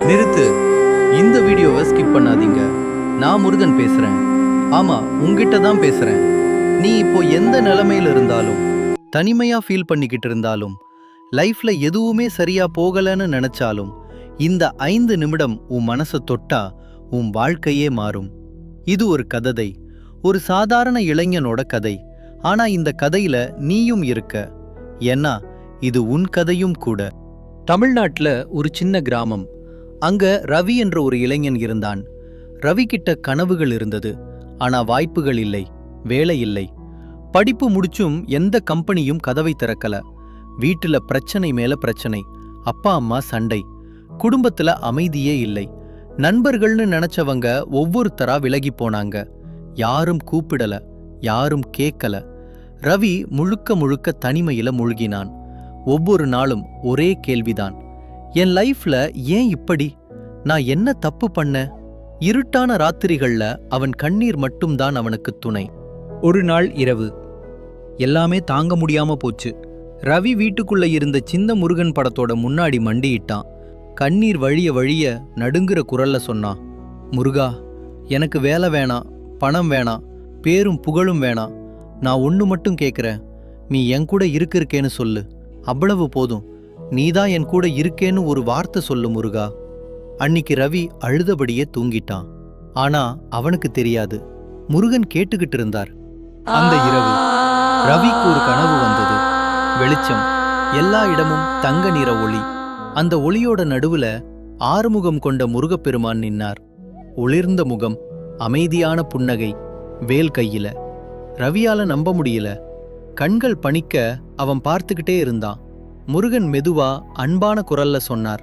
நிறுத்து. இந்த வீடியோவை ஸ்கிப் பண்ணாதீங்க. நான் முருகன் பேசுறேன். ஆமா, உன்கிட்ட தான் பேசுறேன். நீ இப்போ எந்த நிலைமையில இருந்தாலும், தனிமையா ஃபீல் பண்ணிக்கிட்டு இருந்தாலும், லைஃப்ல எதுவுமே சரியா போகலன்னு நினைச்சாலும், இந்த 5 நிமிடம் உன் மனசை தொட்டா உன் வாழ்க்கையே மாறும். இது ஒரு கதை, ஒரு சாதாரண இளைஞனோட கதை. ஆனா இந்த கதையில நீயும் இருக்க. ஏன்னா இது உன் கதையும் கூட. தமிழ்நாட்டுல ஒரு சின்ன கிராமம். அங்க ரவி என்ற ஒரு இளைஞன் இருந்தான். ரவி கிட்ட கனவுகள் இருந்தது. ஆனா வாய்ப்புகள் இல்லை, வேலை இல்லை. படிப்பு முடிச்சும் எந்த கம்பெனியும் கதவை திறக்கல. வீட்டுல பிரச்சனை மேல பிரச்சனை, அப்பா அம்மா சண்டை, குடும்பத்துல அமைதியே இல்லை. நண்பர்கள்னு நினைச்சவங்க ஒவ்வொருத்தரா விலகி போனாங்க. யாரும் கூப்பிடல, யாரும் கேட்கல. ரவி முழுக்க முழுக்க தனிமையில மூழ்கினான். ஒவ்வொரு நாளும் ஒரே கேள்விதான், என் லைஃப்ல ஏன் இப்படி? நான் என்ன தப்பு பண்ண? இருட்டான ராத்திரிகள்ல அவன் கண்ணீர் மட்டும்தான் அவனுக்கு துணை. ஒரு நாள் இரவு எல்லாமே தாங்க முடியாம போச்சு. ரவி வீட்டுக்குள்ள இருந்த சின்ன முருகன் படத்தோட முன்னாடி மண்டியிட்டான். கண்ணீர் வழிய வழிய நடுங்குற குரல்ல சொன்னான், முருகா, எனக்கு வேலை வேணாம், பணம் வேணாம், பேரும் புகழும் வேணாம். நான் ஒன்று மட்டும் கேட்குறேன், நீ என் கூட இருக்கேன்னு சொல்லு. அவ்வளவு போதும். நீதான் என் கூட இருக்கேன்னு ஒரு வார்த்தை சொல்லு முருகா. அன்னிக்கு ரவி அழுதபடியே தூங்கிட்டான். ஆனா அவனுக்கு தெரியாது, முருகன் கேட்டுக்கிட்டு இருந்தார். அந்த இரவு ரவிக்கு ஒரு கனவு வந்தது. வெளிச்சம், எல்லா இடமும் தங்க நிற ஒளி. அந்த ஒளியோட நடுவுல ஆறுமுகம் கொண்ட முருகப்பெருமான் நின்னார். ஒளிர்ந்த முகம், அமைதியான புன்னகை, வேல் கையில. ரவியால நம்ப முடியல. கண்கள் பணிக்க அவன் பார்த்துக்கிட்டே இருந்தான். முருகன் மெதுவா அன்பான குரல்ல சொன்னார்,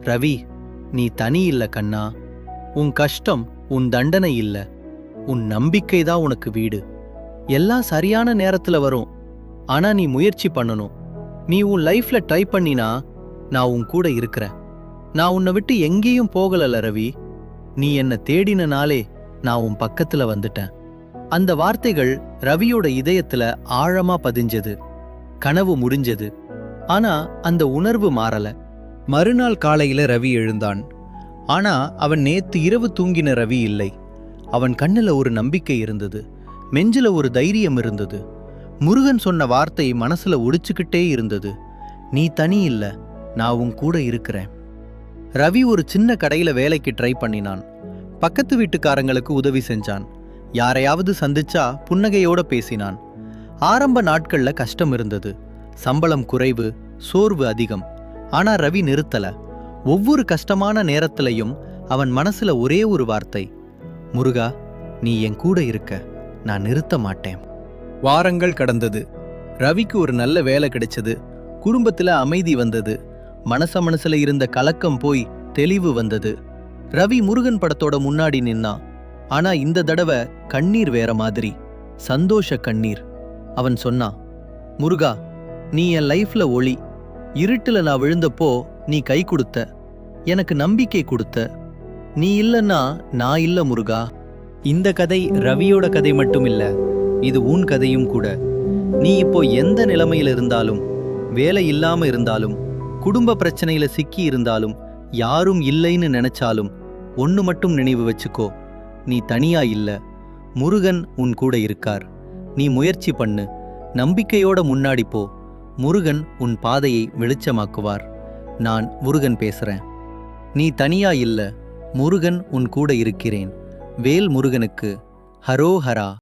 ரவி, நீ தனி இல்ல கண்ணா. உன் கஷ்டம் உன் தண்டனை இல்ல, உன் நம்பிக்கைதான் உனக்கு வீடு. எல்லாம் சரியான நேரத்துல வரும். ஆனா நீ முயற்சி பண்ணணும். நீ உன் லைஃப்ல ட்ரை பண்ணினா நான் உன் கூட இருக்கிறேன். நான் உன்னை விட்டு எங்கேயும் போகலல ரவி. நீ என்ன தேடின நாளே நான் உன் பக்கத்துல வந்துட்டேன். அந்த வார்த்தைகள் ரவியோட இதயத்துல ஆழமா பதிஞ்சது. கனவு முடிஞ்சது. ஆனா அந்த உணர்வு மாறல. மறுநாள் காலையில ரவி எழுந்தான். ஆனா அவன் நேத்து இரவு தூங்கின ரவி இல்லை. அவன் கண்ணுல ஒரு நம்பிக்கை இருந்தது, நெஞ்சில ஒரு தைரியம் இருந்தது. முருகன் சொன்ன வார்த்தை மனசுல ஒடிச்சுக்கிட்டே இருந்தது, நீ தனி இல்ல, நான் உன் கூட இருக்கிறேன். ரவி ஒரு சின்ன கடையில வேலைக்கு ட்ரை பண்ணினான். பக்கத்து வீட்டுக்காரங்களுக்கு உதவி செஞ்சான். யாரையாவது சந்திச்சா புன்னகையோட பேசினான். ஆரம்ப நாட்கள்ல கஷ்டம் இருந்தது. சம்பளம் குறைவு, சோர்வு அதிகம். ஆனா ரவி நிறுத்தல. ஒவ்வொரு கஷ்டமான நேரத்திலையும் அவன் மனசுல ஒரே ஒரு வார்த்தை, முருகா, நீ என் கூட இருக்க, நான் நிறுத்த மாட்டேன். வாரங்கள் கடந்தது. ரவிக்கு ஒரு நல்ல வேலை கிடைச்சது. குடும்பத்துல அமைதி வந்தது. மனசுல இருந்த கலக்கம் போய் தெளிவு வந்தது. ரவி முருகன் படத்தோட முன்னாடி நின்னான். ஆனா இந்த தடவை கண்ணீர் வேற மாதிரி, சந்தோஷ கண்ணீர். அவன் சொன்னான், முருகா, நீ என் லைஃப்ல ஒளி. இருட்டுல நான் விழுந்தப்போ நீ கை கொடுத்த, எனக்கு நம்பிக்கை கொடுத்த. நீ இல்லன்னா நான் இல்ல முருகா. இந்த கதை ரவியோட கதை மட்டும் இல்ல, இது உன் கதையும் கூட. நீ இப்போ எந்த நிலைமையில இருந்தாலும், வேலை இல்லாம இருந்தாலும், குடும்ப பிரச்சனையில சிக்கி இருந்தாலும், யாரும் இல்லைன்னு நினைச்சாலும், ஒன்னு மட்டும் நினைவு வச்சுக்கோ, நீ தனியா இல்ல. முருகன் உன் கூட இருக்கார். நீ முயற்சி பண்ணு, நம்பிக்கையோட முன்னாடி போ. முருகன் உன் பாதையை வெளிச்சமாக்குவார். நான் முருகன் பேசுறேன். நீ தனியா இல்ல, முருகன் உன் கூட இருக்கிறேன். வேல் முருகனுக்கு ஹரோஹரா.